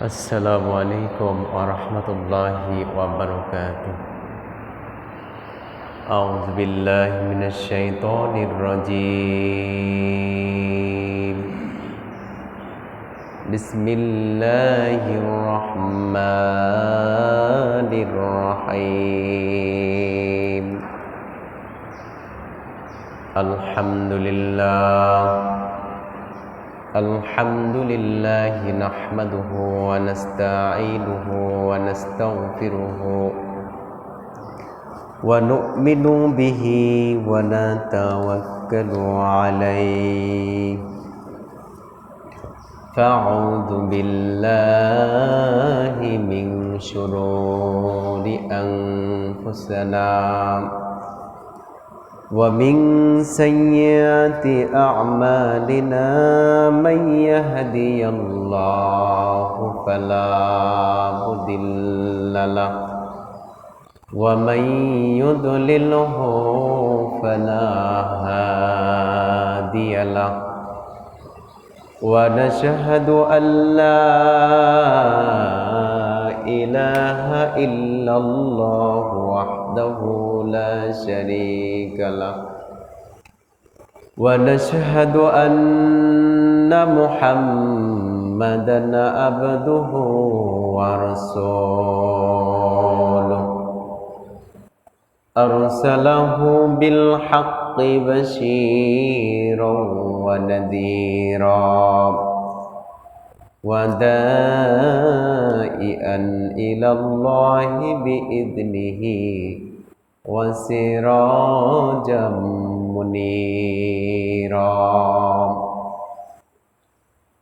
Assalamualaikum warahmatullahi wabarakatuh. A'udzu billahi minasyaitonir rajim. Bismillahirrahmanirrahim. Alhamdulillah nahmaduhu wa nasta'inuhu wa nastaghfiruhu wa nu'minu bihi wa natawakkalu alayhi. Fa'udzu billahi min syururi anfusina wa min sayyiati a'malina, man yahdihillahu fala mudilla lahu wa man yudlilhu fala hadiya lahu. Wa nashhadu an la ilaha illallah wahdahu la syarika lah, wa nashhadu anna Muhammadan abduhu wa rasuluh. Arsalahu bil haqqi basyiran wa nadhiran wa da'ian ila Allahi bi'idnihi wa sirajan munira.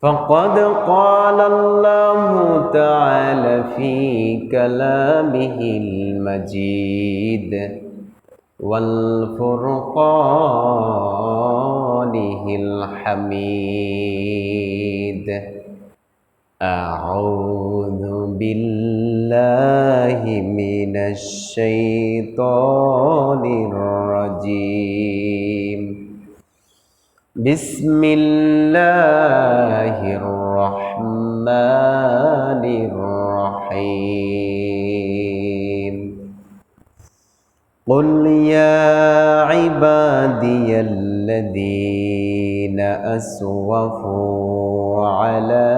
Faqad qala Allahu ta'ala fi kalamihil majid wal furqanihil hamid. A'udzu billahi minasy syaithanir rajim. Bismillahirrahmanirrahim. Qul ya ibadiyalladzina aswafu ala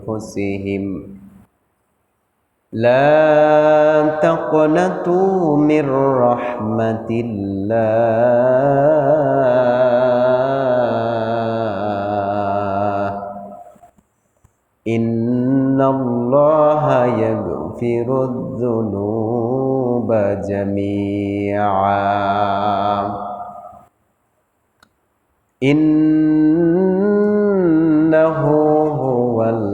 anfusihim la taqnatu min rahmatillah, innallaha yaghfirudz dzunuba jami'a, innahu huwal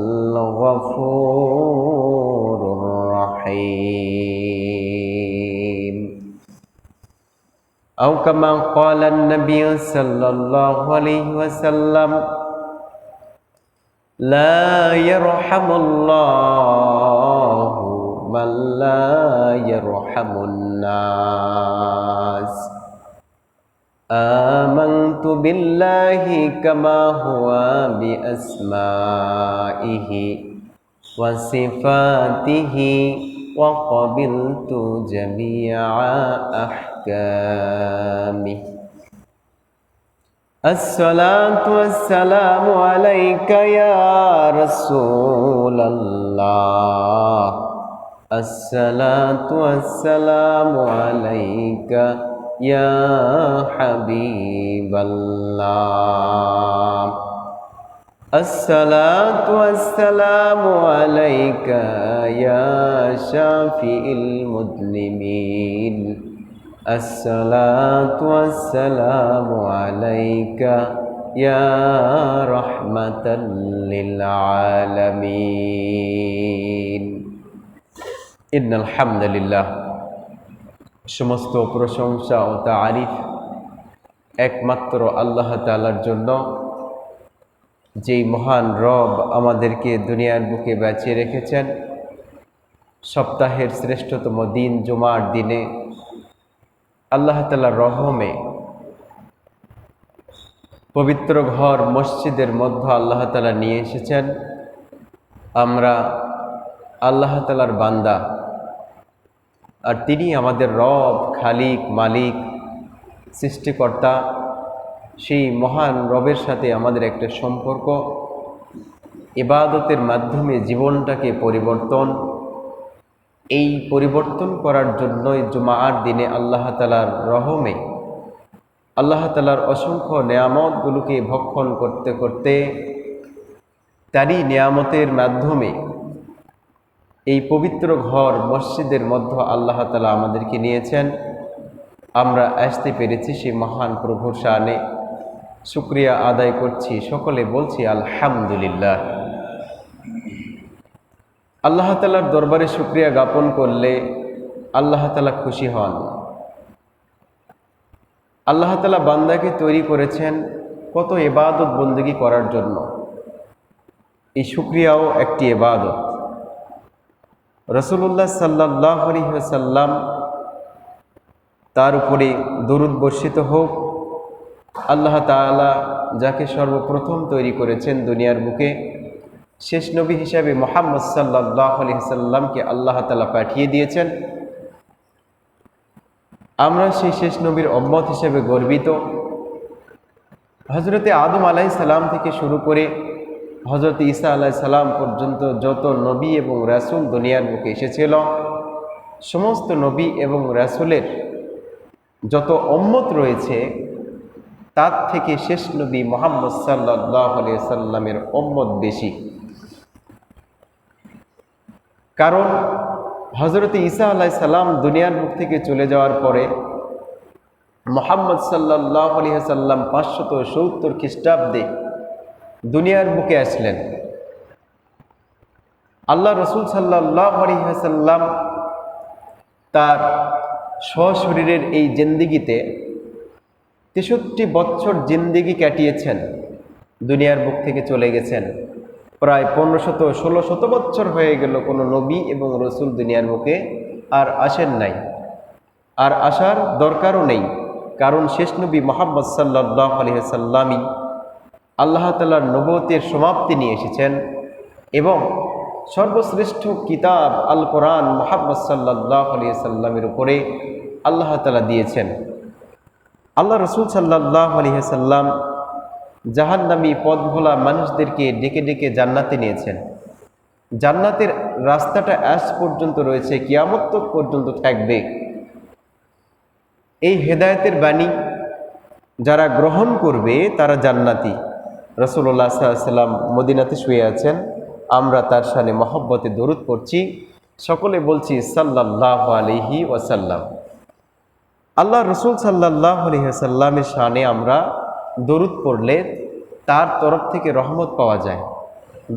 ghafurur rahim. Atau kama qala an-nabiy sallallahu alaihi wasallam, la yarhamullahu man la yarhamun nas. Amantu billahi kama huwa bi asma'ihi wa sifatihi wa qabiltu jami'a ahkamih. Assalatu wassalamu alayka ya Rasulullah. Assalatu wassalamu alayka ya Habiballah. Assalatu wassalamu alayka ya syafi'il mudlimin. Assalatu wassalamu alayka ya rahmatan lil alamin. Innal hamdalillah, সমস্ত প্রশংসা ও তারিফ একমাত্র আল্লাহ তাআলার জন্য, যেই মহান রব আমাদেরকে দুনিয়ার বুকে বাঁচিয়ে রেখেছেন, সপ্তাহের শ্রেষ্ঠতম দিন জুমার দিনে আল্লাহ তাআলার রহমে পবিত্র ঘর মসজিদের মধ্যে আল্লাহ তাআলা নিয়ে এসেছেন। আমরা আল্লাহ তাআলার বান্দা, আর তিনি আমাদের রব, খালিক, মালিক, সৃষ্টিকর্তা। সেই মহান রবের সাথে আমাদের একটা সম্পর্ক, ইবাদতের মাধ্যমে জীবনটাকে এই পরিবর্তন করার জন্যই জুমার দিনে আল্লাহ তাআলার রহমে আল্লাহ তাআলার অসংখ্য নেয়ামতগুলোকে ভক্ষণ করতে করতে তারই নেয়ামতের মাধ্যমে এই পবিত্র ঘর মসজিদের মধ্যে আল্লাহ তাআলা আমাদেরকে নিয়েছেন। আমরা আসতে পেরেছি সেই মহান প্রভুর শানে, শুকরিয়া আদায় করছি, সকলে বলছি আলহামদুলিল্লাহ। আল্লাহ তাআলার দরবারে শুকরিয়া জ্ঞাপন করলে আল্লাহ তাআলা খুশি হন। আল্লাহ তাআলা বান্দাকে তৈরি করেছেন কত ইবাদত বন্দেগী করার জন্য। এই শুকরিয়াও একটি ইবাদত। রাসূলুল্লাহ সাল্লাল্লাহু আলাইহি ওয়াসাল্লাম, তার উপরে দরুদ বর্ষিত হোক। আল্লাহ তাআলা যাকে সর্বপ্রথম তৈরি করেছেন দুনিয়ার বুকে, শেষ নবী হিসাবে মুহাম্মদ সাল্লাল্লাহু আলাইহি ওয়াসাল্লামকে আল্লাহ তাআলা পাঠিয়ে দিয়েছেন। আমরা সেই শেষ নবীর উম্মত হিসেবে গর্বিত। হযরতে আদম আলাইহিস সালাম থেকে শুরু করে হযরত ঈসা আলাইহিস সালাম পর্যন্ত যত নবী এবং রাসূল দুনিয়ার বুকে এসেছিল, সমস্ত নবী এবং রাসূলের যত উম্মত রয়েছে, তার থেকে শেষ নবী মুহাম্মদ সাল্লাল্লাহু আলাইহি ওয়াসাল্লামের উম্মত বেশি। কারণ হযরত ঈসা আলাইহিস সালাম দুনিয়ার বুক থেকে চলে যাওয়ার পরে মুহাম্মদ সাল্লাল্লাহু আলাইহি ওয়াসাল্লাম 570 খ্রিস্টাব্দে দুনিয়ার বুকে আসলেন। আল্লাহ রসুল সাল্লাল্লাহু আলাইহি ওয়াসাল্লাম তার সশরীরের এই জিন্দেগিতে 63 বছর জিন্দেগি কাটিয়েছেন, দুনিয়ার বুক থেকে চলে গেছেন। প্রায় 1500-1600 বছর হয়ে গেল কোনো নবী এবং রসুল দুনিয়ার বুকে আর আসেন নাই, আর আসার দরকারও নেই। কারণ শেষ নবী মুহাম্মদ সাল্লাল্লাহু আলাইহি ওয়াসাল্লামই আল্লাহ তাআলার নবুয়তের সমাপ্তি নিয়ে এসেছেন এবং সর্বশ্রেষ্ঠ কিতাব আল কোরআন মুহাম্মদ সাল্লাল্লাহু আলাইহি ওয়াসাল্লামের উপরে আল্লাহ তাআলা দিয়েছেন। আল্লাহ রসুল সাল্লাল্লাহু আলাইহি ওয়াসাল্লাম জাহান্নামী পথভোলা মানুষদেরকে ডেকে ডেকে জান্নাতে নিয়েছেন। জান্নাতের রাস্তাটা আজ পর্যন্ত রয়েছে, কিয়ামত পর্যন্ত থাকবে। এই হেদায়েতের বাণী যারা গ্রহণ করবে তারা জান্নাতি। রাসূলুল্লাহ সাল্লাল্লাহু আলাইহি ওয়াসাল্লাম মদিনাতে শুয়ে আছেন, আমরা তার শানে মহব্বতে দরুদ পড়ছি, সকলে বলছি সাল্লাল্লাহু আলাইহি ওয়াসাল্লাম। আল্লাহ রসুল সাল্লাল্লাহু আলাইহি ওয়াসাল্লামের শানে আমরা দরুদ পড়লে তার তরফ থেকে রহমত পাওয়া যায়,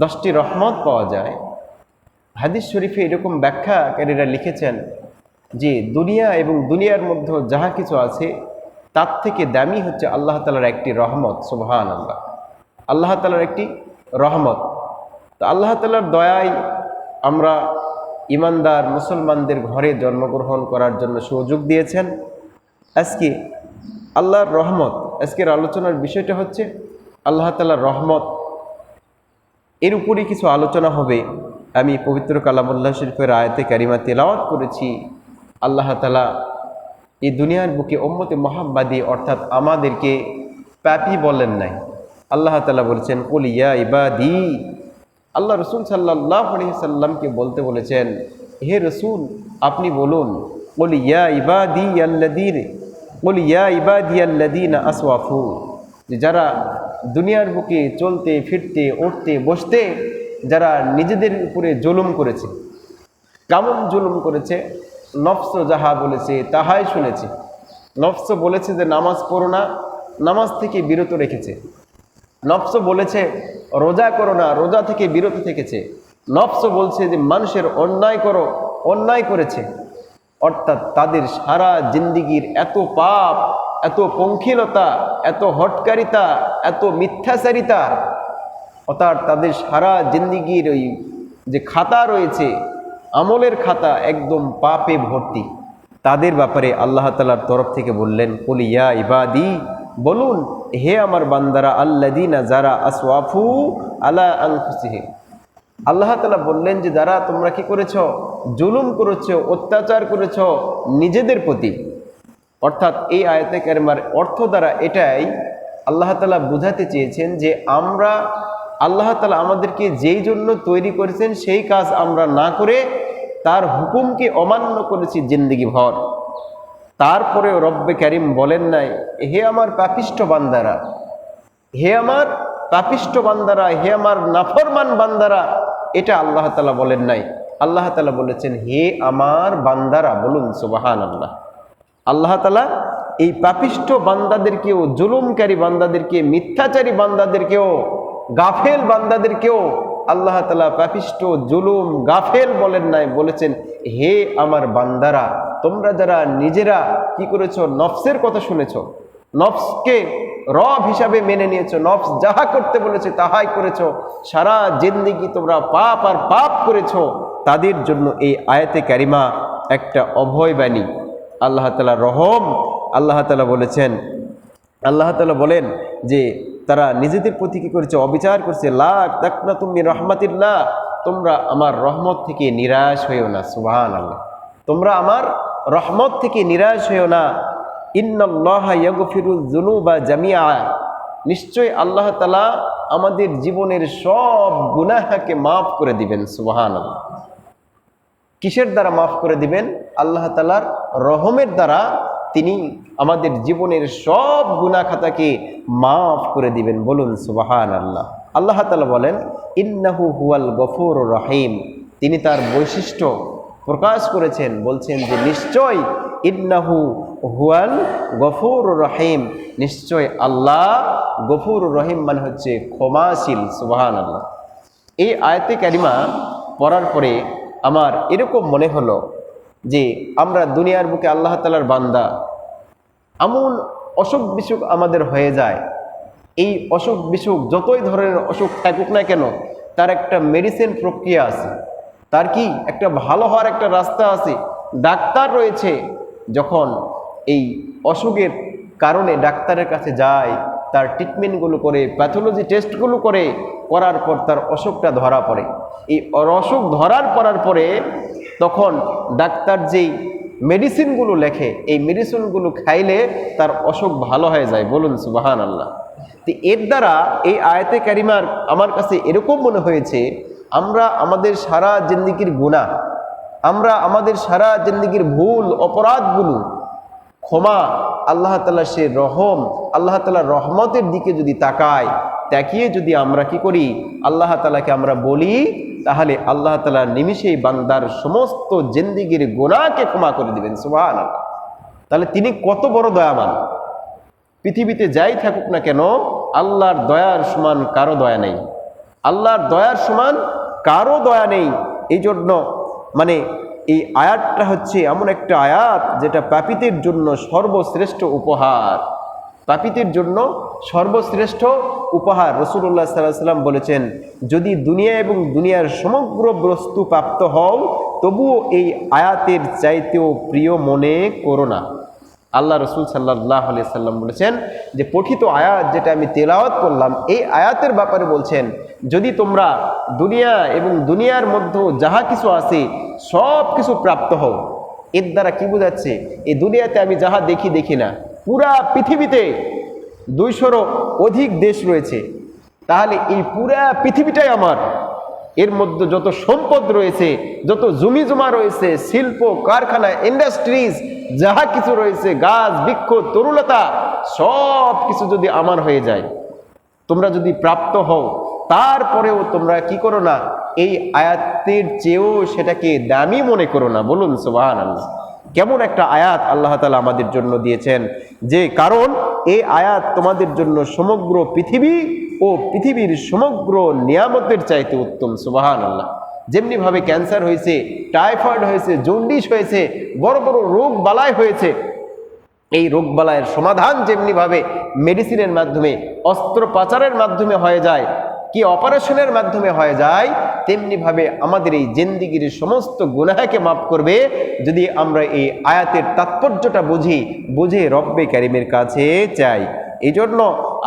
10টি রহমত পাওয়া যায়। হাদিস শরীফে এরকম ব্যাখ্যাকারীরা লিখেছেন যে দুনিয়া এবং দুনিয়ার মধ্যে যাহা কিছু আছে তার থেকে দামি হচ্ছে আল্লাহ তাআলার একটি রহমত। সুবহানাল্লাহ, আল্লাহ তাআলার একটি রহমত। তো আল্লাহ তাআলার দয়ায় আমরা ইমানদার মুসলমানদের ঘরে জন্মগ্রহণ করার জন্য সুযোগ দিয়েছেন। আজকে আল্লাহর রহমত, আজকের আলোচনার বিষয়টা হচ্ছে আল্লাহ তাআলার রহমত। এর উপরে কিছু আলোচনা হবে। আমি পবিত্র কালামুল্লাহ শরীফের আয়াতে কারিমা তেলাওয়াত করেছি। আল্লাহ তাআলা এই দুনিয়ার বুকে উম্মতে মুহাম্মাদি অর্থাৎ আমাদেরকে পাপী বলেন নাই। আল্লাহ তাআলা বলেছেন কুল ইয়া ইবাদি। আল্লাহ রসুল সাল্লাল্লাহু আলাইহি ওয়াসাল্লামকে বলতে বলেছেন, হে রসুল আপনি বলুন, কুল ইয়া ইবাদিয়াল্লাযীনা আসওয়াফু, যে যারা দুনিয়ার বুকে চলতে ফিরতে উঠতে বসতে যারা নিজেদের উপরে জুলুম করেছে। কেমন জুলুম করেছে? নফস যাহা বলেছে তাহাই শুনেছে। নফস বলেছে যে নামাজ পড়ো না, নামাজ থেকে বিরত রেখেছে। নফস বলেছে রোজা করো না, রোজা থেকে বিরত থেকেছে। নফস বলছে যে মানুষের অন্যায় করো, অন্যায় করেছে। অর্থাৎ তাদের সারা জিন্দিগির এত পাপ, এত পঙ্কিলতা, এত হটকারিতা, এত মিথ্যাচারিতা, অর্থাৎ তাদের সারা জিন্দিগির ওই যে খাতা রয়েছে, আমলের খাতা একদম পাপে ভর্তি, তাদের ব্যাপারে আল্লাহ তাআলার তরফ থেকে বললেন, কুল ইয়া ইবাদি, বলুন হে আমার বান্দারা, আল্লাযীনা যারা আসওয়াফু আলা আনফুসিহিম, আল্লাহ তাআলা বললেন যে যারা তোমরা কি করেছ, জুলুম করেছ, অত্যাচার করেছ নিজেদের প্রতি। অর্থাৎ এই আয়াতে কারিমার অর্থ দ্বারা এটাই আল্লাহ তাআলা বুঝাতে চেয়েছেন যে আমরা, আল্লাহ তাআলা আমাদেরকে যেই জন্য তৈরি করেছেন সেই কাজ আমরা না করে তার হুকুমকে অমান্য করেছি জিন্দেগি ভর। তারপরেও রব্বে কারিম বলেন নাই, হে আমার পাপিষ্ঠ বান্দারা, হে আমার পাপিষ্ঠ বান্দারা, হে আমার নাফরমান বান্দারা, এটা আল্লাহ তাআলা বলেন নাই। আল্লাহ তাআলা বলেছেন, হে আমার বান্দারা। বলুন সুবহানাল্লাহ। আল্লাহ তাআলা এই পাপিষ্ঠ বান্দাদেরকেও, জুলুমকারী বান্দাদেরকে, মিথ্যাচারী বান্দাদেরকেও, গাফেল বান্দাদেরকেও আল্লাহ তাআলা পাপিষ্ঠ, জুলুম, গাফেল বলেন নাই, বলেছেন হে আমার বান্দারা, তোমরা যারা নিজেরা কি করেছো, নফসের কথা শুনেছ, নফসকে রব হিসাবে মেনে নিয়েছো, নফস যাহা করতে বলেছে তাহাই করেছো, সারা জিন্দেগি তোমরা পাপ আর পাপ করেছো, তাদের জন্য এই আয়াতে কারিমা একটা অভয় বাণী। আল্লাহ তাআলা রহম, আল্লাহ তাআলা বলেছেন, আল্লাহ তাআলা বলেন যে তারা নিজেদের প্রতি কী করেছে, অবিচার করছে। লা তাকনাতু মির রাহমাতিল্লাহ, তোমরা আমার রহমত থেকে নিরাশ হইও না। সুবহানাল্লাহ। তোমরা আমার রহমত থেকে নিরাশ হইও না। ইন্নাল্লাহা ইয়াগফিরুয যুনুবা জামিআ, নিশ্চয় আল্লাহ তাআলা আমাদের জীবনের সব গুনাহকে মাফ করে দিবেন। সুবহানাল্লাহ। কিসের দ্বারা মাফ করে দিবেন? আল্লাহ তাআলার রহমের দ্বারা তিনি আমাদের জীবনের সব গুনাহ খাতাকে মাফ করে দিবেন। বলুন সুবহানাল্লাহ। আল্লাহ তাআলা বলেন, ইন্নাহু হুয়াল গফুরুর রহিম, তিনি তার বৈশিষ্ট্য প্রকাশ করেছেন, বলছেন যে নিশ্চয় ইন্নাহু হুয়াল গফুরুর রহিম, নিশ্চয় আল্লাহ গফুরুর রহিম মানে হচ্ছে ক্ষমাশীল। সুবহানাল্লাহ। এই আয়াতে কারিমা পড়ার পরে আমার এরকম মনে হলো যে আমরা দুনিয়ার বুকে আল্লাহ তাআলার বান্দা, এমন অসুখ বিসুখ আমাদের হয়ে যায়। এই অসুখ বিসুখ যতই ধরনের অসুখ থাকুক না কেন, তার একটা মেডিসিন প্রক্রিয়া আছে, তার কি একটা ভালো হওয়ার একটা রাস্তা আছে, ডাক্তার রয়েছে। যখন এই অসুখের কারণে ডাক্তারের কাছে যায়, তার ট্রিটমেন্টগুলো করে, প্যাথোলজি টেস্টগুলো করার পর তার অসুখটা ধরা পড়ে। এই অসুখ ধরার পরে তখন ডাক্তার যেই মেডিসিনগুলো লেখে, এই মেডিসিনগুলো খাইলে তার অসুখ ভালো হয়ে যায়। বলুন সুবহানাল্লাহ। তো এর দ্বারা এই আয়াতে কারিমার আমার কাছে এরকম মনে হয়েছে, আমরা আমাদের সারা জিন্দেগির গুনাহ, আমরা আমাদের সারা জিন্দেগির ভুল অপরাধগুলো ক্ষমা, আল্লাহ তাআলা সে রহম, আল্লাহ তাআলার রহমতের দিকে যদি তাকিয়ে যদি আমরা কি করি, আল্লাহ তাআলাকে আমরা বলি, তাহলে আল্লাহ তাআলা নিমিষেই বান্দার সমস্ত জিন্দেগির গুনাহকে ক্ষমা করে দিবেন। সুবহানাল্লাহ। তাহলে তিনি কত বড় দয়াবান। পৃথিবীতে যাই থাকুক না কেন, আল্লাহর দয়ার সমান কারো দয়া নেই, আল্লাহর দয়ার সমান কারো দয়া নেই। এই জন্য মানে এই আয়াতটা হচ্ছে এমন একটা আয়াত যেটা পাপীদের জন্য সর্বশ্রেষ্ঠ উপহার, পাপীদের জন্য সর্বশ্রেষ্ঠ উপহার। রাসূলুল্লাহ সাল্লাল্লাহু আলাইহি ওয়াসাল্লাম বলেছেন, যদি দুনিয়া এবং দুনিয়ার সমগ্র বস্তু প্রাপ্ত হও, তবুও এই আয়াতের চাইতেও প্রিয় মনে করো না। আল্লাহ রসুল সাল্লাল্লাহু আলাইহি ওয়াসাল্লাম বলেছেন যে পঠিত আয়াত যেটা আমি তেলাওয়াত করলাম, এই আয়াতের ব্যাপারে বলছেন, যদি তোমরা দুনিয়া এবং দুনিয়ার মধ্যে যাহা কিছু আছে সব কিছু প্রাপ্ত হও। এর দ্বারা কি বোঝাচ্ছে? এই দুনিয়াতে আমি যাহা দেখি না, পুরা পৃথিবীতে 200-রও অধিক দেশ রয়েছে, তাহলে এই পুরা পৃথিবীটাই আমার। এর মধ্যে যত সম্পদ রয়েছে, যত জমি জমা রয়েছে, শিল্প কারখানা, ইন্ডাস্ট্রিজ যাহা কিছু রয়েছে, গাছ বৃক্ষ তরুলতা, সব কিছু যদি আমার হয়ে যায়, তোমরা যদি প্রাপ্ত হও, তারপরেও তোমরা কি করো না, এই আয়াতের চেয়েও সেটাকে দামি মনে করো না। বলুন সুবহানাল্লাহ। কেমন একটা আয়াত আল্লাহ তাআলা আমাদের জন্য দিয়েছেন, যে কারণ এই আয়াত তোমাদের জন্য সমগ্র পৃথিবী ও পৃথিবীর সমগ্র নিয়ামতের চাইতে উত্তম। সুবহানাল্লাহ। যেমনিভাবে ক্যান্সার হয়েছে, টাইফয়েড হয়েছে, জন্ডিস হয়েছে, বড় বড় রোগ বালাই হয়েছে, এই রোগ বালাইয়ের সমাধান যেমনিভাবে মেডিসিনের মাধ্যমে, অস্ত্রোপচারের মাধ্যমে হয়ে যায়, কি অপারেশনের মাধ্যমে হয়ে যায়, তেমনিভাবে আমাদের এই জিন্দিগির সমস্ত গুনাহকে মাফ করবে যদি আমরা এই আয়াতের তাৎপর্যটা বুঝে রব্বে কারিমের কাছে চাই। এই জন্য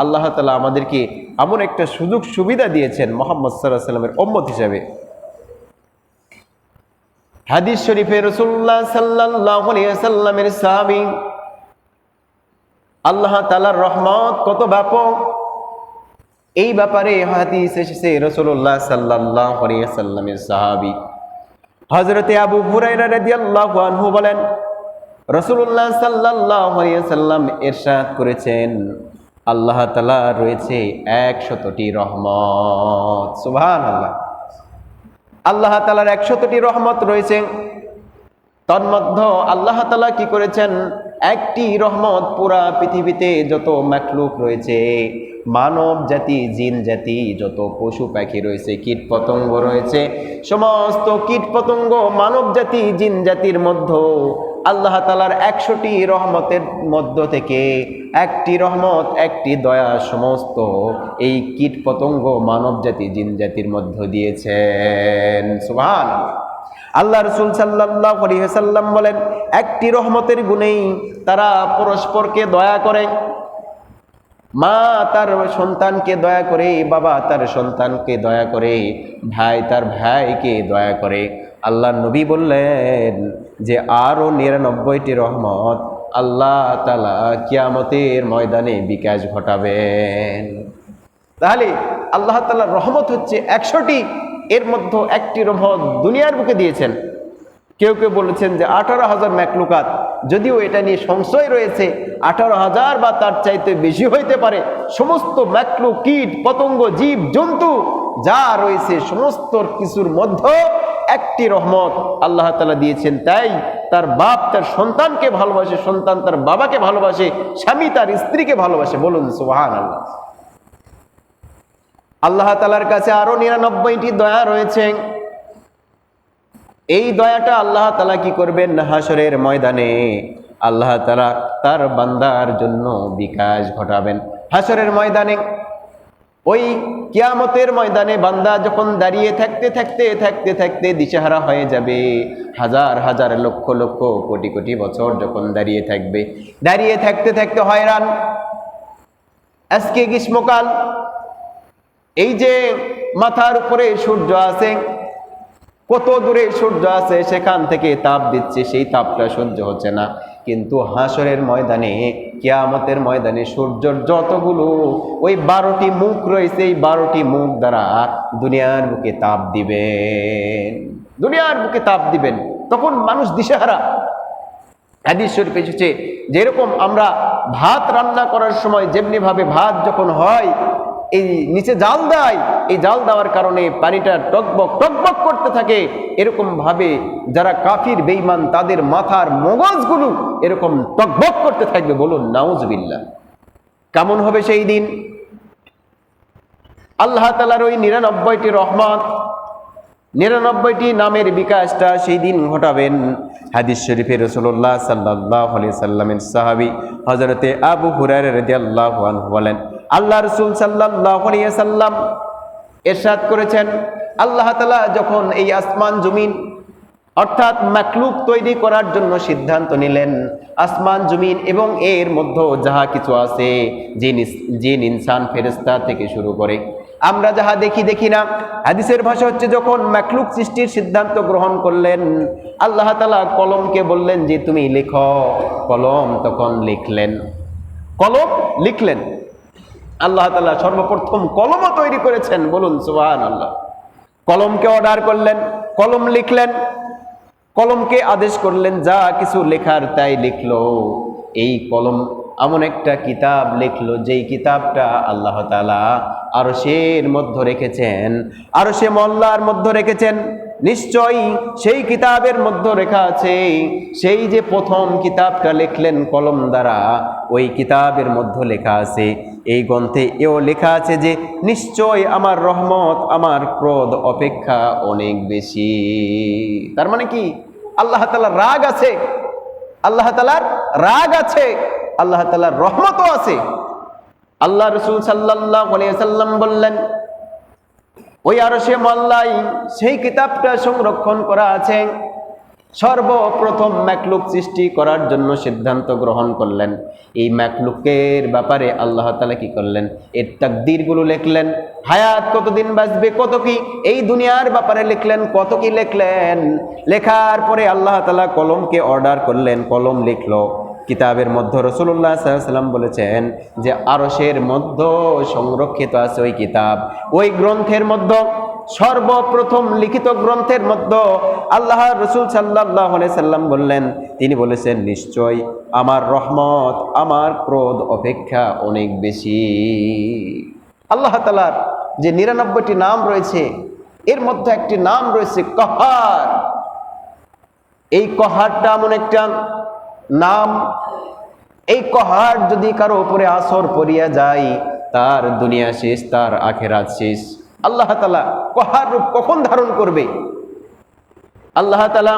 আল্লাহ তাআলা আমাদেরকে এমন একটা সুযোগ সুবিধা দিয়েছেন মুহাম্মদ সাল্লাল্লাহু আলাইহি ওয়াসাল্লামের উম্মত হিসেবে। হাদিস শরীফে রাসূলুল্লাহ সাল্লাল্লাহু আলাইহি ওয়াসাল্লামের সাহাবী, আল্লাহ তাআলার রহমত কত ব্যাপক এই ব্যাপারে হাদিস এসেছে। রাসূলুল্লাহ সাল্লাল্লাহু আলাইহি ওয়াসাল্লামের সাহাবী হযরতে আবু হুরায়রা রাদিয়াল্লাহু আনহু বলেন, রাসূলুল্লাহ সাল্লাল্লাহু আলাইহি ওয়াসাল্লাম ইরশাদ করেছেন, আল্লাহ তাআলা রয়েছে 100টি রহমত। সুবহানাল্লাহ। আল্লাহ তাআলার 100টি রহমত রয়েছে। তন্মধ্যে আল্লাহ তাআলা কি করেছেন, একটি রহমত পুরা পৃথিবীতে যত মাখলুক রয়েছে, মানব জাতি, জিন জাতি, যত পশু পাখি রয়েছে, কীট পতঙ্গ রয়েছে, সমস্ত কীট পতঙ্গ, মানব জাতি, জিন জাতির মধ্যে আল্লাহ তাআলার 100টি রহমতের মধ্য থেকে একটি রহমত, একটি দয়া সমস্ত এই কীট পতঙ্গ, মানব জাতি, জিন জাতির মধ্য দিয়েছেন। সুবহানাল্লাহ। আল্লাহ রাসূল সাল্লাল্লাহু আলাইহি ওয়াসাল্লাম বলেন, একটি রহমতের গুণেই তারা পরস্পরকে দয়া করে। মা তার সন্তানকে দয়া করে, বাবা তার সন্তানকে দয়া করে, ভাই তার ভাইকে দয়া করে। আল্লাহ নবী বললেন যে আরও 99টি রহমত আল্লাহ তাআলা কিয়ামতের ময়দানে বিকাশ ঘটাবেন। তাহলে আল্লাহ তাআলার রহমত হচ্ছে 100টি, এর মধ্যে একটি রহমত দুনিয়ার বুকে দিয়েছেন। কেউ কেউ বলেছেন যে 18,000 মাখলুকাত, যদিও এটা নিয়ে সংশয় রয়েছে, 18,000 বা তার চাইতে বেশি হইতে পারে। সমস্ত মাখলুক, কীট পতঙ্গ, জীব জন্তু যা রয়েছে সমস্ত কিছুর মধ্যে একটি রহমত আল্লাহ তাআলা দিয়েছেন। তাই তার বাপ তার সন্তানকে ভালোবাসে, সন্তান তার বাবাকে ভালোবাসে, স্বামী তার স্ত্রীকে ভালোবাসে। বলুন সুবহানাল্লাহ। আল্লাহ তাআলার কাছে আরো 99টি দয়া রয়েছে। এই দয়াটা আল্লাহ তাআলা কি করবেন, হাসরের ময়দানে আল্লাহ তাআলা তার বান্দার জন্য বিকাশ ঘটাবেন। হাসরের ময়দানে, ওই কিয়ামতের ময়দানে বান্দা যখন দাঁড়িয়ে থাকতে থাকতে থাকতে থাকতে দিশেহারা হয়ে যাবে, হাজার হাজার লক্ষ লক্ষ কোটি কোটি বছর যখন দাঁড়িয়ে থাকবে, দাঁড়িয়ে থাকতে থাকতে হয়রান। আজকে গ্রীষ্মকাল, এই যে মাথার উপরে সূর্য আছে, কত দূরে সূর্য আছে, সেখান থেকে তাপ দিচ্ছে, সেই তাপটা সহ্য হচ্ছে না। কিন্তু হাসরের ময়দানে, কিয়ামতের ময়দানে সূর্যের যতগুলো ওই 12টি মুখ রয়েছে, এই 12টি মুখ দ্বারা দুনিয়ার বুকে তাপ দিবেন, দুনিয়ার বুকে তাপ দিবেন। তখন মানুষ দিশেহারা। হাদিস শরীফে এসেছে, যেরকম আমরা ভাত রান্না করার সময় যেমনি ভাবে ভাত যখন হয়, এই নিচে জাল দেয়, এই জাল দেওয়ার কারণে পানিটা টকবক টকবক করতে থাকে, এরকম ভাবে যারা কাফির বেঈমান তাদের মাথার মগজগুলো এরকম টকবক করতে থাকবে। বলুন নাউজুবিল্লাহ। কেমন হবে সেই দিন? আল্লাহ তাআলার ওই 99টি রহমত, 99টি নামের বিকাশটা সেই দিন ঘটাবেন। হাদিস শরীফে রাসূলুল্লাহ সাল্লাল্লাহু আলাইহি ওয়াসাল্লামের সাহাবী হযরতে আবু হুরায়রা রাদিয়াল্লাহু আনহু বলেন, আল্লাহ রাসূল সাল্লাল্লাহু আলাইহি ওয়াসাল্লাম ইরশাদ করেছেন, আল্লাহ তাআলা যখন এই আসমান জমিন অর্থাৎ মাখলুক তৈরি করার জন্য সিদ্ধান্ত নিলেন, আসমান জমিন এবং এর মধ্যে যাহা কিছু আছে, জিন ইনসান ফেরেশতা থেকে শুরু করে আমরা যাহা দেখি না, হাদিসের ভাষা হচ্ছে যখন মাখলুক সৃষ্টির সিদ্ধান্ত গ্রহণ করলেন, আল্লাহ তাআলা কলমকে বললেন যে তুমি লেখো। কলম তখন কলম লিখলেন। আল্লাহ তাআলা সর্বপ্রথম কলমও তৈরি করেছেন। বলুন সুবহানাল্লাহ। কলমকে অর্ডার করলেন, কলম লিখলেন, কলমকে আদেশ করলেন যা কিছু লেখার তাই লিখলো। এই কলম এমন একটা কিতাব লিখলো, যেই কিতাবটা আল্লাহ তাআলা আরশের মধ্যে রেখেছেন, আরশে মওলার মধ্যে রেখেছেন। নিশ্চয়ই সেই কিতাবের মধ্যে লেখা আছে, সেই যে প্রথম কিতাবটা লিখলেন কলম দ্বারা, ওই কিতাবের মধ্যে লেখা আছে, এই গ্রন্থে এও লেখা আছে যে নিশ্চয় আমার রহমত আমার ক্রোধ অপেক্ষা অনেক বেশি। তার মানে কি? আল্লাহ তাআলার রাগ আছে, আল্লাহ তাআলার রাগ আছে, আল্লাহ তাআলার রহমতও আছে। আল্লাহ রাসূল সাল্লাল্লাহু আলাইহি ওয়াসাল্লাম বললেন, ওই আরশে মল্লাই সেই কিতাবটা সংরক্ষণ করা আছে। সর্বপ্রথম ম্যাকলুক সৃষ্টি করার জন্য সিদ্ধান্ত গ্রহণ করলেন। এই ম্যাকলুকের ব্যাপারে আল্লাহ তাআলা কি করলেন, এর তাকদীরগুলো লিখলেন। হায়াত কতদিন বাঁচবে, কত কি এই দুনিয়ার ব্যাপারে লিখলেন, কত কি লিখলেন। লেখার পরে আল্লাহ তাআলা কলমকে অর্ডার করলেন, কলম লিখলো। কিতাবের মধ্যে রাসূলুল্লাহ সাল্লাল্লাহু আলাইহি ওয়াসাল্লাম বলেছেন যে আরশের মধ্যে সংরক্ষিত আছে ওই কিতাব। ওই গ্রন্থের মধ্যে, সর্বপ্রথম লিখিত গ্রন্থের মধ্যে আল্লাহ রাসূল সাল্লাল্লাহু আলাইহি সাল্লাম বললেন, তিনি বলেছেন নিশ্চয় আমার রহমত আমার ক্রোধ অপেক্ষা অনেক বেশি। আল্লাহ তাআলার যে ৯৯টি নাম রয়েছে এর মধ্যে একটি নাম রয়েছে কহার। এই কহারটা এমন একটা নাম, এই কহার যদি কারো উপরে আসর পড়িয়া যায় তার দুনিয়া শেষ, তার আখিরাত শেষ। আল্লাহ তাআলা কহার রূপ কখন ধারণ করবে? আল্লাহ তাআলা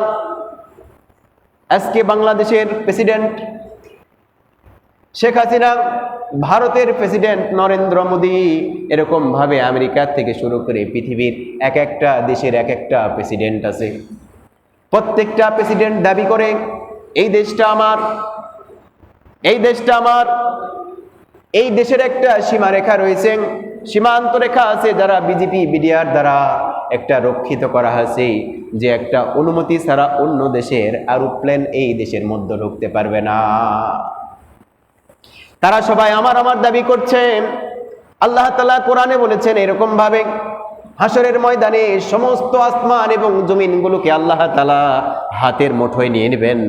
আজকে বাংলাদেশের প্রেসিডেন্ট শেখ হাসিনা, ভারতের প্রেসিডেন্ট নরেন্দ্র মোদী, এরকম ভাবে আমেরিকা থেকে শুরু করে পৃথিবীর এক একটা দেশের এক একটা প্রেসিডেন্ট আছে। প্রত্যেকটা প্রেসিডেন্ট দাবি করে এই দেশটা আমার, এই দেশটা আমার। এই দেশের একটা সীমারেখা রয়েছে, সীমান্ত রেখা আছে যারা বিজেপি বিডিআর দ্বারা একটা রক্ষিত করা হয়েছে, যে একটা অনুমতি ছাড়া অন্য দেশের এরোপ্লেন এই দেশের মধ্যে ঢুকতে পারবে না। তারা সবাই আমার আমার দাবি করছে। আল্লাহ তাআলা কোরআনে বলেছেন এরকম ভাবে, হাসরের ময়দানে সমস্ত আসমান এবং জমিনগুলোকে আল্লাহ তাআলা হাতের মুঠোয় নিয়ে নেবেন।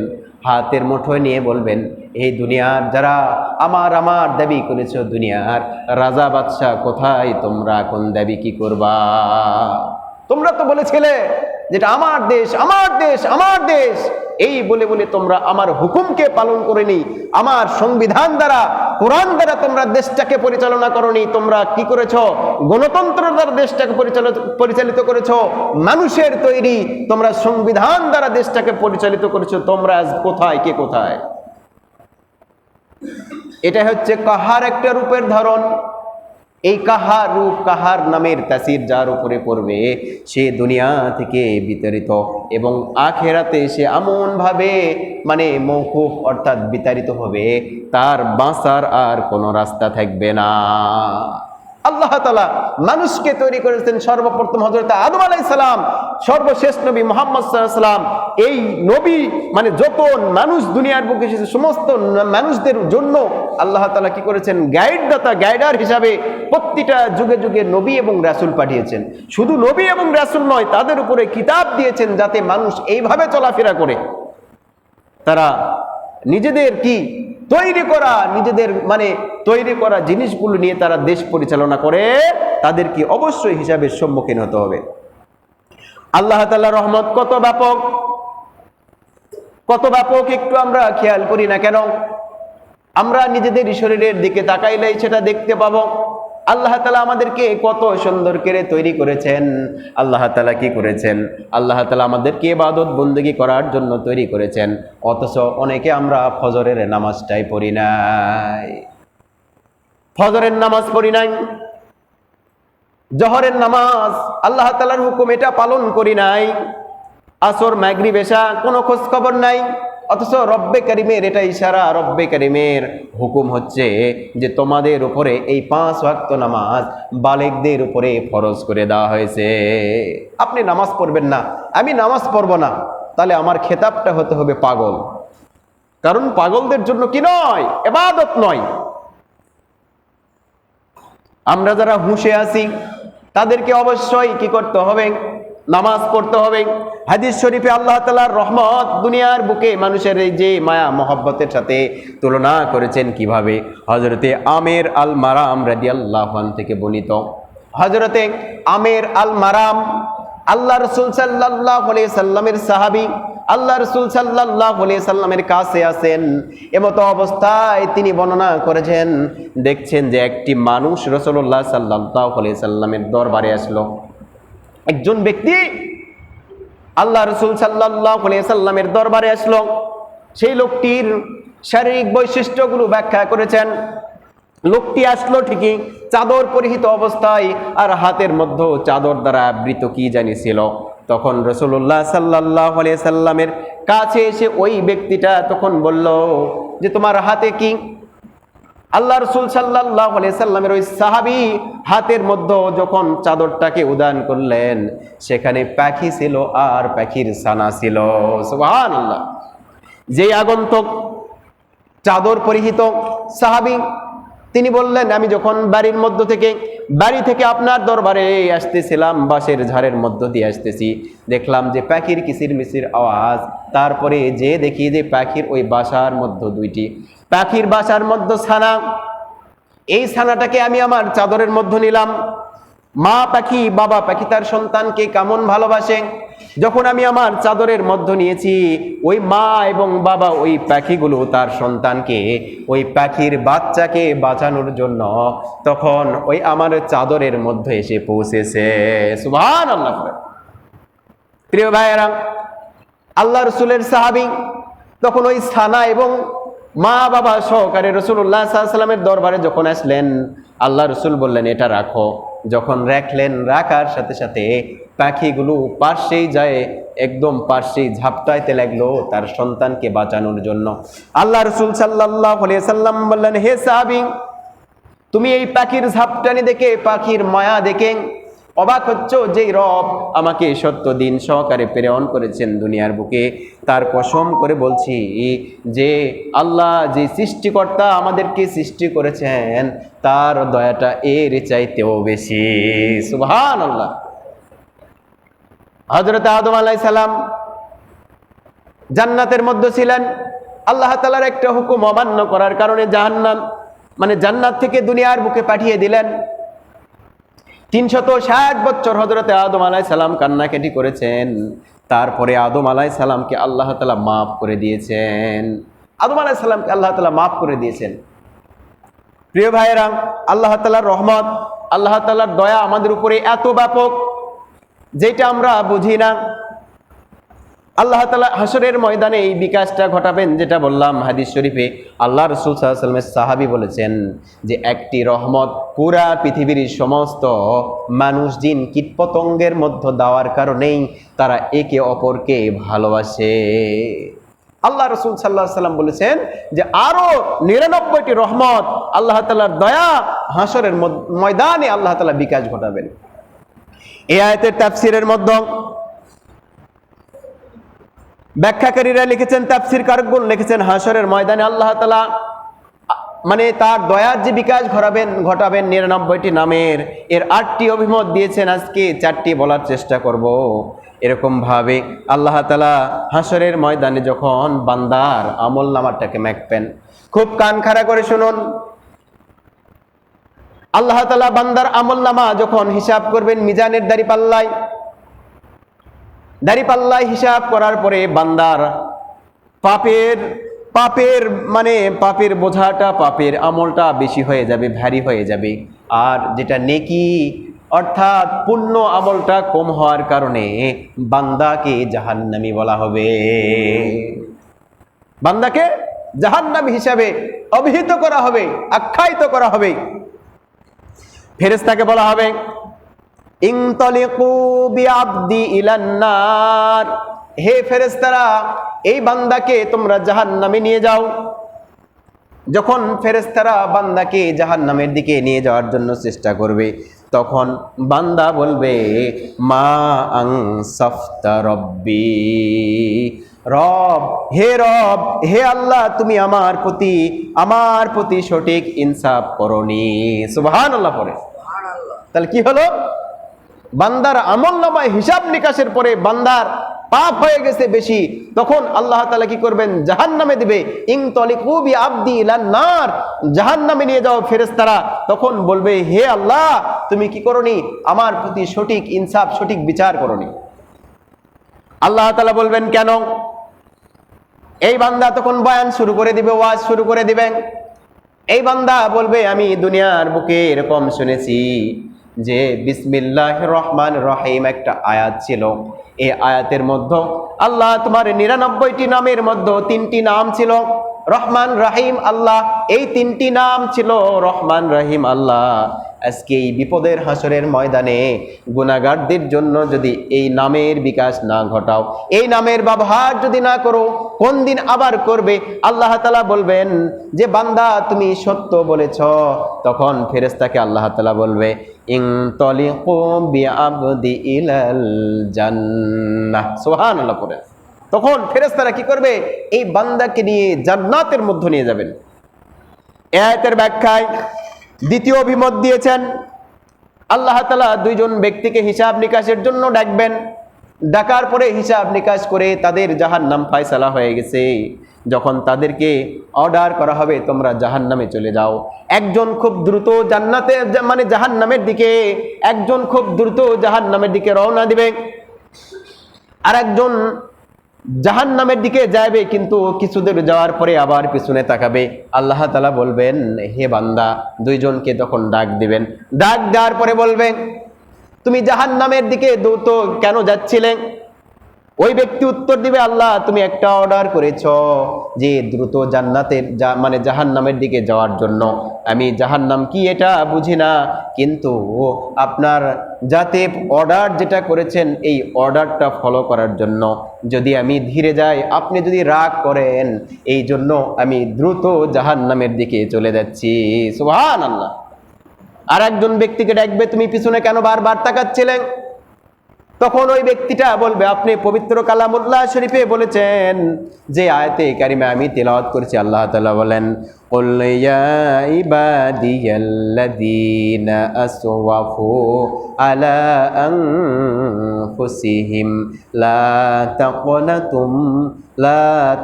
হাতের মুঠোয় নিয়ে বলবেন, এই দুনিয়ার যারা আমার আমার দাবি করেছো, দুনিয়ার রাজা বাদশাহ কোথায়? তোমরা কোন দাবি কি করবা? তোমরা তো বলেছিলে যেটা আমার দেশ, আমার দেশ, আমার দেশ, এই বলে বলে তোমরা আমার হুকুমকে পালন করেনি, আমার সংবিধান দ্বারা, কোরআন দ্বারা তোমরা দেশটাকে পরিচালনা করনি। তোমরা কি করেছো? গণতন্ত্র দ্বারা দেশটাকে পরিচালিত করেছো। মানুষের তৈরি তোমরা সংবিধান দ্বারা দেশটাকে পরিচালিত করেছো। তোমরা আজ কোথায়, কে কোথায়? এটা হচ্ছে কাহার একটা রূপের ধরন। এই কাহার রূপ, কাহার নামের তাসির যার উপরে পড়বে সে দুনিয়া থেকে বিতাড়িত, এবং আখেরাতে সে এমন ভাবে মওকুফ অর্থাৎ বিতাড়িত হবে, তার বাঁচার আর কোনো রাস্তা থাকবে না। আল্লাহ তাআলা মানুষকে তৈরি করেছেন সর্বপ্রথম হযরত আদম আলাইহিস সালাম, সর্বশেষ নবী মুহাম্মদ সাল্লাল্লাহু আলাইহি সাল্লাম। এই নবী যত মানুষ দুনিয়ার বুকে এসেছে সমস্ত মানুষদের জন্য আল্লাহ তাআলা কি করেছেন? গাইডদাতা, গাইডার হিসাবে প্রতিটা যুগে যুগে নবী এবং রাসূল পাঠিয়েছেন। শুধু নবী এবং রাসূল নয়, তাদের উপরে কিতাব দিয়েছেন যাতে মানুষ এইভাবে চলাফেরা করে। তারা নিজেদের কি তৈরি করা, নিজেদের তৈরি করা জিনিসগুলো নিয়ে তারা দেশ পরিচালনা করে, তাদের কি অবশ্যই হিসাবের সম্মুখীন হতে হবে। আল্লাহ তাআলার রহমত কত ব্যাপক, কত ব্যাপক একটু আমরা খেয়াল করি না কেন? আমরা নিজেদের শরীরের দিকে তাকাইলেই সেটা দেখতে পাবো। আল্লাহ তাআলা আমাদেরকে কত সুন্দর করে তৈরি করেছেন। আল্লাহ তাআলা কি করেছেন? আল্লাহ তাআলা আমাদেরকে ইবাদত বন্দেগী করার জন্য তৈরি করেছেন, অথচ অনেকে আমরা ফজরের নামাজটাই পড়ি নাই, ফজরের নামাজ পড়ি নাই, জোহরের নামাজ আল্লাহ তাআলার হুকুম এটা পালন করি নাই, আসর মাগরিব এশা কোনো খোঁজ খবর নাই। অথচ রব্বে কারিমের এটা ইশারা, রব্বে কারিমের হুকুম হচ্ছে যে তোমাদের উপরে এই 5 ওয়াক্ত নামাজ বালেগদের উপরে ফরজ করে দেওয়া হয়েছে। আপনি নামাজ পড়বেন না, আমি নামাজ পড়ব না, তাহলে আমার খেতাবটা হতে হবে পাগল। কারণ পাগলদের জন্য কি নয়, ইবাদত নয়। আমরা যারা হুঁশে আছি তাদেরকে অবশ্যই কি করতে হবে? নামাজ পড়তে হবে। হাদিস শরীফে আল্লাহ তাআলার রহমত দুনিয়ার বুকে মানুষের এই যে মায়া মহব্বতের সাথে তুলনা করেছেন কিভাবে? হযরতে আমের আল মারাম রাদিয়াল্লাহু আনহু থেকে বর্ণিত। হযরতে আমের আল মারাম আল্লাহ রাসূল সাল্লাল্লাহু আলাইহি সাল্লামের সাহাবী, আল্লাহ রাসূল সাল্লাল্লাহু আলাইহি সাল্লামের কাছে আছেন। এমতো অবস্থায় তিনি বর্ণনা করেছেন, দেখছেন যে একটি মানুষ রাসূলুল্লাহ সাল্লাল্লাহু আলাইহি সাল্লামের দরবারে আসলো। একজন ব্যক্তি আল্লাহ রাসূল সাল্লাল্লাহু আলাইহি সাল্লামের দরবারে আসলো। সেই লোকটির শারীরিক বৈশিষ্ট্যগুলো ব্যাখ্যা করেছেন। লোকটি আসলো ঠিকই চাদর পরিহিত অবস্থায়, আর হাতের মধ্যে চাদর দ্বারা আবৃত কি জানি ছিল। তখন রাসূলুল্লাহ সাল্লাল্লাহু আলাইহি সাল্লামের কাছে এসে ওই ব্যক্তিটা তখন বলল যে তোমার হাতে কি? আল্লাহ রাসূল সাল্লাল্লাহু আলাইহি সাল্লামের ওই সাহাবী হাতের মধ্যে যখন চাদরটাকে উদান করলেন, সেখানে পাখি ছিল আর পাখির ছানা ছিল। সুবহানাল্লাহ। যেই আগন্তুক চাদর পরিহিত সাহাবী, তিনি বললেন আমি যখন বাড়ি থেকে আপনার দরবারে আসতেছিলাম, বাঁশের ঝাড়ের মধ্য দিয়ে আসতেছি, দেখলাম যে পাখির কিচিরমিচির আওয়াজ। তারপরে যে দেখি যে পাখির ওই বাসার মধ্যে দুইটি পাখির বাসার মধ্যে ছানা। এই ছানাটাকে আমি আমার চাদরের মধ্যে নিলাম। মা পাখি বাবা পাখি তার সন্তানকে কেমন ভালোবাসে, যখন আমি আমার চাদরের মধ্যে নিয়েছি, ওই মা এবং বাবা ওই পাখিগুলো তার সন্তানকে, ওই পাখির বাচ্চাকে বাঁচানোর জন্য তখন ওই আমার চাদরের মধ্যে এসে পৌঁছেছে। সুবহানাল্লাহ। প্রিয় ভাইয়েরা, আল্লাহ রাসূলের সাহাবী তখন ওই ছানা এবং মা বাবা সহকারে রাসূলুল্লাহ সাল্লাল্লাহু আলাইহি ওয়াসাল্লামের দরবারে যখন আসলেন, আল্লাহ রাসূল বললেন এটা রাখো। যখন রাখলেন, রাখার সাথে সাথে পাখিগুলো পার্শ্বেই যায়, একদম পার্শ্বেই ঝাপটাইতে লাগলো তার সন্তানকে বাঁচানোর জন্য। আল্লাহ রাসূল সাল্লাল্লাহু আলাইহি ওয়াসাল্লাম বললেন, হে সাহাবী, তুমি এই পাখির ঝাপটানি দেখে, পাখির মায়া দেখে অবাক হচ্ছ? যেই রব আমাকে সত্য দিন সহকারে প্রেরণ করেছেন দুনিয়ার বুকে, তার কসম করে বলছি যে আল্লাহ যে সৃষ্টিকর্তা আমাদেরকে সৃষ্টি করেছেন, তার দয়াটা এর চাইতেও বেশি। সুবহানাল্লাহ। হযরত আদম আলাইহিস সালাম জান্নাতের মধ্যে ছিলেন। আল্লাহ তাআলার একটা হুকুম অমান্য করার কারণে জান্নাত থেকে দুনিয়ার বুকে পাঠিয়ে দিলেন। 360 বছর হযরত আদম আলাইহিস সালাম কান্নাকাটি করেছেন। তারপরে আদম আলাইহিস সালামকে আল্লাহ তাআলা মাফ করে দিয়েছেন। আদম আলাইহিস সালামকে আল্লাহ তাআলা মাফ করে দিয়েছেন। প্রিয় ভাইয়েরা, আল্লাহ তাআলার রহমত, আল্লাহ তাআলার দয়া আমাদের উপরে এত ব্যাপক যেটা আমরা বুঝি না। আল্লাহ তাআলা হাসরের ময়দানে এই বিকাশটা ঘটাবেন, যেটা বললাম হাদিস শরীফে আল্লাহ রাসূল সাল্লাল্লাহু আলাইহি ওয়াসাল্লামের সাহাবী বলেছেন যে একটি রহমত পুরা পৃথিবীর সমস্ত মানুষ জিন কীটপতঙ্গের মধ্যে দেওয়ার কারণেই তারা একে অপরকে ভালোবাসে। আল্লাহ রাসূল সাল্লাল্লাহু আলাইহি ওয়াসাল্লাম বলেছেন যে আরো 99টি রহমত, আল্লাহ তাআলার দয়া হাসরের ময়দানে আল্লাহ তাআলা বিকাশ ঘটাবেন। এই আয়াতের তাফসীরের মধ্যে ব্যাখ্যাকারীরা লিখেছেন, তাফসীরকারগণ লিখেছেন, হাসরের ময়দানে আল্লাহ তাআলা তার দয়ার যে বিকাশ ঘটাবেন 99টি নামের, এর 8টি অভিমত দিয়েছেন। আজকে 4টি বলার চেষ্টা করব। এরকম ভাবে আল্লাহ তাআলা হাসরের ময়দানে যখন বান্দার আমল নামাটাকে মাপবেন, খুব কান খাড়া করে শুনুন। আল্লাহ তাআলা বান্দার আমল নামা যখন হিসাব করবেন মিজানের দাড়িপাল্লায় হিসাব করার পরে বান্দার পাপের বোঝাটা, পাপের আমলটা বেশি হয়ে যাবে, ভারী হয়ে যাবে। আর যেটা নেকি অর্থাৎ পুণ্য আমলটা কম হওয়ার কারণে বান্দাকে জাহান্নামী বলা হবে। বান্দাকে জাহান্নামী হিসাবে অভিহিত করা হবে, আখ্যায়িত করা হবে। ফেরেশতাকে বলা হবে ইনতালিকু বিআবদি ইলান নার, হে ফেরেশতারা এই বান্দাকে তোমরা জাহান্নামে নিয়ে যাও। যখন ফেরেশতারা বান্দাকে জাহান্নামের দিকে নিয়ে যাওয়ার জন্য চেষ্টা করবে, তখন বান্দা বলবে মা আনসাফতা রব্বি, রব হে আল্লাহ, তুমি আমার প্রতি সঠিক ইনসাফ করনি। সুবহানাল্লাহ পড়ে। তাহলে কি হলো? বান্দার আমলনামায় হিসাব নিকাশের পরে বান্দার পাপ হয়ে গেছে বেশি, তখন আল্লাহ তাআলা কি করবেন? জাহান্নামে দিবে। ইনতালিকু বিআবদি ইলান নার, জাহান্নামে নিয়ে যাও ফেরেশতারা। তখন বলবে হে আল্লাহ, তুমি কি করনি? আমার প্রতি সঠিক ইনসাফ, সঠিক বিচার করনি। আল্লাহ তাআলা বলবেন কেন? এই বান্দা তখন বয়ান শুরু করে দিবে, ওয়াজ শুরু করে দিবেন। এই বান্দা বলবে আমি দুনিয়ার বুকে এরকম শুনেছি যে বিসমিল্লাহির রহমানির রহিম একটা আয়াত ছিল। এই আয়াতের মধ্যে আল্লাহ তোমার 99টি নামের মধ্যে 3টি নাম ছিল। রহমান রাহিম আল্লাহ, এই তিনটি নাম ছিল রহমান রাহিম আল্লাহ। আজকে এই বিপদের হাসরের ময়দানে গুনাহগারদের জন্য যদি এই নামের বিকাশ না ঘটাও, এই নামের ব্যবহার যদি না করো, কোন দিন আবার করবে? আল্লাহ তাআলা বলবেন যে বান্দা তুমি সত্য বলেছ। তখন ফেরেশতাকে আল্লাহ তাআলা বলবে ইনতলিকু বিআবদি ইলাল জান্নাহ। সুবহানাল্লাহ পড়ে। তখন ফেরেশতারা কি করবে? এই বান্দাকে নিয়ে জান্নাতের মধ্যে নিয়ে যাবেন। এই আয়াতের ব্যাখ্যায় দ্বিতীয় অভিমত দিয়েছেন, আল্লাহ তাআলা দুইজন ব্যক্তিকে হিসাব নিকাশের জন্য ডাকবেন। ডাকার পরে হিসাব নিকাশ করে তাদের জাহান্নাম ফয়সালা হয়ে গেছে। যখন তাদেরকে অর্ডার করা হবে তোমরা জাহান্নামে চলে যাও, একজন খুব দ্রুত জান্নাতে মানে জাহান্নামের দিকে, একজন খুব দ্রুত জাহান্নামের দিকে রওনা দিবে, আর একজন জাহান্নামের দিকে যাবে, কিন্তু কিছু দূর যাওয়ার পরে আবার পিছনে তাকাবে। আল্লাহ তাআলা বলবেন হে বান্দা, দুইজনকে তখন ডাক দিবেন। ডাক দেওয়ার পরে বলবেন তুমি জাহান্নামের দিকে দ্রুত কেন যাচ্ছিলে? ওই ব্যক্তি উত্তর দিবে আল্লাহ তুমি একটা অর্ডার করেছ যে দ্রুত জান্নাতের মানে জাহান্নামের দিকে যাওয়ার জন্য। আমি জাহান্নাম কি এটা বুঝি না, কিন্তু আপনার যাতে অর্ডার যেটা করেছেন এই অর্ডারটা ফলো করার জন্য যদি আমি ধীরে যাই, আপনি যদি রাগ করেন, এই জন্য আমি দ্রুত জাহান্নামের দিকে চলে যাচ্ছি। সুবহানাল্লাহ। আর একজন ব্যক্তিকে ডাকবে তুমি পিছনে কেন বারবার তাকাচ্ছিলেন? তখন ওই ব্যক্তিটা বলবে আপনি পবিত্র কালামুল্লাহ শরীফে বলেছেন যে আয়াতে কারিমা আমি তেলাওয়াত করেছি, আল্লাহ তাআলা বলেন কুল ইয়া ইবাদিয়াল্লাযীনা আসওয়াফু আলা আনফুসিহিম লা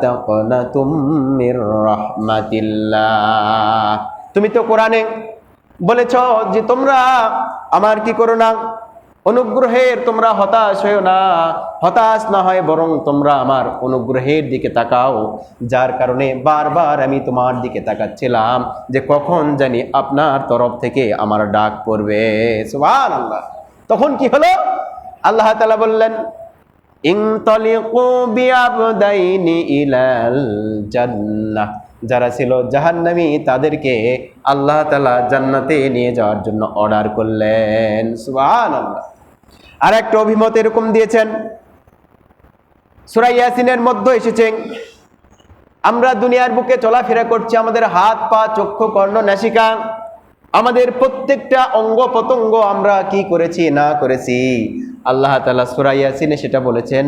তাকনাতুম মির রাহমাতিল্লাহ। তুমি তো কোরআনে বলেছ যে তোমরা আমার কি করো না, অনুগ্রহের তোমরা হতাশ হয়েও না, হতাশ না হয় বরং তোমরা আমার অনুগ্রহের দিকে তাকাও। যার কারণে বারবার আমি তোমার দিকে তাকাচ্ছিলাম যে কখন জানি আপনার তরফ থেকে আমার ডাক পড়বে। সুবহানাল্লাহ। তখন কি হলো? আল্লাহ তাআলা বললেন ইনতালিকু বিআবদাইনি ইলাল জান্নাহ। যারা ছিল জাহান্নামী তাদেরকে আল্লাহ তাআলা জান্নাতে নিয়ে যাওয়ার জন্য অর্ডার করলেন। সুবহানাল্লাহ। আর একটা অভিমত এরকম দিয়েছেন, সূরা ইয়াসিনের মধ্যে এসেছে আমরা দুনিয়ার বুকে চলাফেরা করছি, আমাদের হাত পা চক্ষু কর্ণ নাসিকা আমাদের প্রত্যেকটা অঙ্গ প্রত্যঙ্গ আমরা কি করেছি না করেছি, আল্লাহ তাআলা সূরা ইয়াসিনে সেটা বলেছেন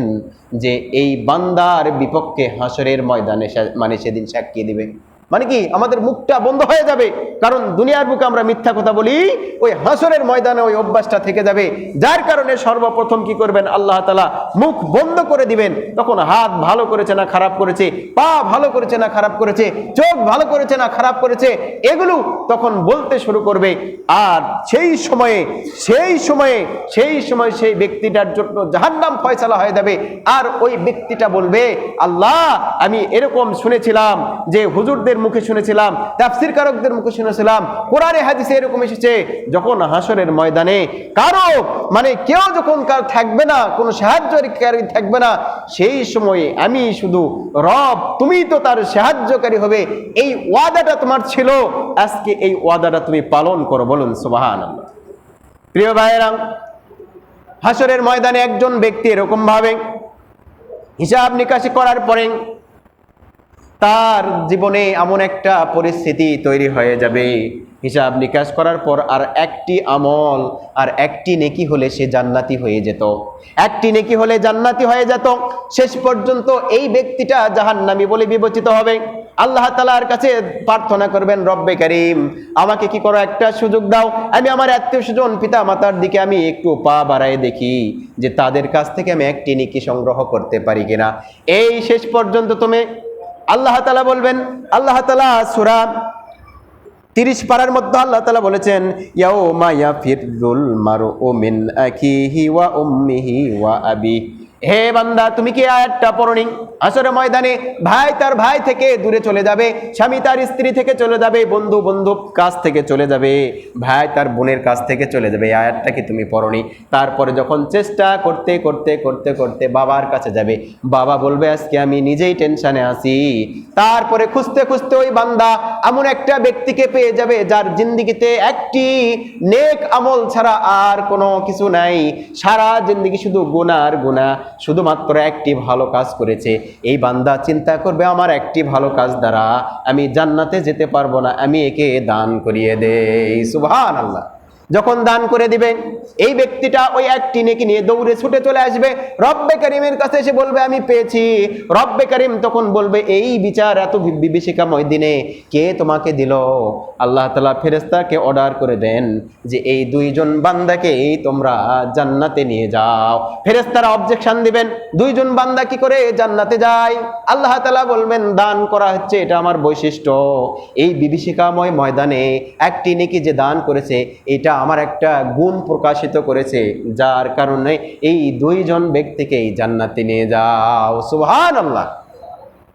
যে এই বান্দার বিপক্ষে হাসরের ময়দানে মানে সেদিন সাক্ষী দিবে। মানে কি আমাদের মুখটা বন্ধ হয়ে যাবে, কারণ দুনিয়ার বুকে আমরা মিথ্যা কথা বলি, ওই হাসরের ময়দানে ওই অভ্যাসটা থেকে যাবে। যার কারণে সর্বপ্রথম কি করবেন আল্লাহ তাআলা মুখ বন্ধ করে দিবেন। তখন হাত ভালো করেছে না খারাপ করেছে, পা ভালো করেছে না খারাপ করেছে, চোখ ভালো করেছে না খারাপ করেছে, এগুলো তখন বলতে শুরু করবে। আর সেই সময়ে সেই ব্যক্তিটার জন্য জাহান্নাম ফয়সালা হয়ে যাবে। আর ওই ব্যক্তিটা বলবে আল্লাহ আমি এরকম শুনেছিলাম যে হুজুরদের মুখে শুনেছিলাম, তাফসীরকারকদের মুখে শুনেছিলাম, কোরআনে হাদিসে এরকম এসেছে যখন হাসরের ময়দানে কারো মানে কেউ যখন কার থাকবে না, কোনো সাহায্যকারী থাকবে না, সেই সময়ে আমি শুধু রব তুমি তো তার সাহায্যকারী হবে, এই ওয়াদাটা তোমার ছিল, আজকে এই ওয়াদাটা তুমি পালন করো। বলুন সুবহানাল্লাহ। প্রিয় ভাইয়েরা, হাসরের ময়দানে একজন ব্যক্তি এরকম ভাবে হিসাব নিকাশ করার পরে তার জীবনে এমন একটা পরিস্থিতি তৈরি হয়ে যাবে, হিসাব নিকাশ করার পর আর একটি আমল আর একটি নেকি হলে সে জান্নাতি হয়ে যেত, একটি নেকি হলে জান্নাতি হয়ে যেত। শেষ পর্যন্ত এই ব্যক্তিটা জাহান্নামী বলে বিবেচিত হবে। আল্লাহ তাআলার কাছে প্রার্থনা করবেন রব্বে কারীম আমাকে কি করো একটা সুযোগ দাও, আমি আমার আত্মীয় স্বজন পিতা মাতার দিকে আমি একটু পা বাড়ায় দেখি যে তাদের কাছ থেকে আমি একটি নেকি সংগ্রহ করতে পারি কিনা। এই শেষ পর্যন্ত তুমি আল্লাহ তাআলা বলবেন, আল্লাহ তাআলা সূরা 30 পারার মধ্যে আল্লাহ তাআলা বলেছেন ইয়াউমা ইয়াফিরুল মারউ মিন আখিহি ওয়া উম্মিহি ওয়া আবি। হে বান্দা, তুমি কি আয়াতটা পড়নি? আসরে ময়দানে ভাই তার ভাই থেকে দূরে চলে যাবে, স্বামী তার স্ত্রী থেকে চলে যাবে, বন্ধু বন্ধুর কাছ থেকে চলে যাবে, ভাই তার বোনের কাছ থেকে চলে যাবে। এই আয়াতটা কি তুমি পড়নি? তারপরে যখন চেষ্টা করতে করতে করতে করতে বাবার কাছে যাবে, বাবা বলবে আজকে আমি নিজেই টেনশনে আছি। তারপরে খুঁজতে খুঁজতে ওই বান্দা এমন একটা ব্যক্তিকে পেয়ে যাবে যার জিন্দিগিতে একটি নেক আমল ছাড়া আর কোনো কিছু নাই, সারা জিন্দিগি শুধু গুনাহ আর গুনাহ, শুধুমাত্র একটি ভালো কাজ করেছে। এই বান্দা চিন্তা করবে আমার একটি ভালো কাজ দ্বারা আমি জান্নাতে যেতে পারবো না, আমি একে দান করিয়ে দেই। সুবহানাল্লাহ। যখন দান করে দিবেন, এই ব্যক্তিটা ওই একটি নেকি নিয়ে দৌড়ে ছুটে চলে আসবে, রব্বে কারিমের কাছে এসে বলবে আমি পেয়েছি। রব্বে কারিম তখন বলবে এই বিচার এত বিভীষিকাময় দিনে কে তোমাকে দিল? আল্লাহ তাআলা ফেরেশতাকে অর্ডার করে দেন যে এই দুইজন বান্দাকে তোমরা জান্নাতে নিয়ে যাও। ফেরেশতারা অবজেকশন দিবেন, দুইজন বান্দা কি করে জান্নাতে যায়? আল্লাহ তাআলা বলবেন দান করা হচ্ছে, এটা আমার বৈশিষ্ট্য। এই বিভীষিকাময় ময়দানে একটি নেকি যে দান করেছে, এটা আমার একটা গুণ প্রকাশিত করেছে, যার কারণে এই দুইজন ব্যক্তিকে জান্নাতে নিয়ে যাও। সুবহানাল্লাহ।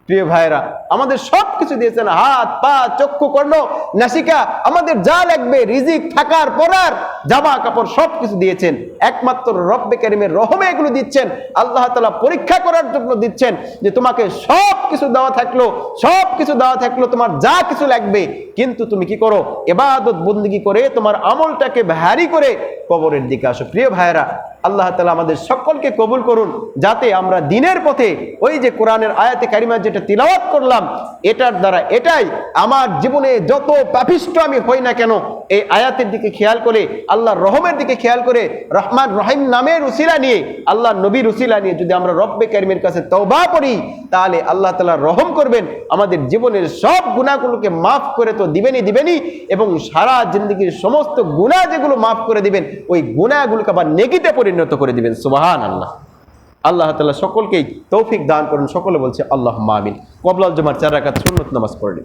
প্রিয় ভাইরা, আমাদের সব কিছু দিয়েছেন, হাত পা চক্ষু কর্ণ নাসিকা, আমাদের যা লাগবে রিজিক থাকার পরার জামা কাপড় সব কিছু দিয়েছেন। একমাত্র রব্বে কারিমের রহমে এগুলো দিচ্ছেন। আল্লাহ তাআলা পরীক্ষা করার জন্য দিচ্ছেন যে তোমাকে সব কিছু দেওয়া থাকলো, সব কিছু দেওয়া থাকলো, তোমার যা কিছু লাগবে, কিন্তু তুমি কি করো? ইবাদত বন্দেগী করে তোমার আমলটাকে ভারী করে কবরের দিকে আসো। প্রিয় ভাইরা, আল্লাহ তাআলা আমাদের সকলকে কবুল করুন, যাতে আমরা দিনের পথে ওই যে কোরআনের আয়াতে কারিমা যেটা তিলাওয়াত করলাম, এটার দ্বারা এটাই আমার জীবনে যত পাপিষ্ঠ আমি হই না কেন, এই আয়াতের দিকে খেয়াল করে, আল্লাহর রহমের দিকে খেয়াল করে, রহমান রহিম নামের উসিলা নিয়ে, আল্লাহ নবীর উসিলা নিয়ে যদি আমরা রব্বে কারিমের কাছে তওবা করি, তাহলে আল্লাহ তাআলা রহম করবেন, আমাদের জীবনের সব গুনাহগুলোকে মাফ করে তো দিবেনই, এবং সারা জিন্দেগীর সমস্ত গুনাহ যেগুলো মাফ করে দিবেন, ওই গুনাহগুলোকে আবার নেকিতে পরিণত করে দিবেন। সুবহানাল্লাহ। আল্লাহ তাআলা সকলকেই তৌফিক দান করুন। সকলে বলছে আল্লাহুম্মা আমিন। ক্বাবলাল জুমার 4 রাকাত সুন্নত নামাজ পড়ি।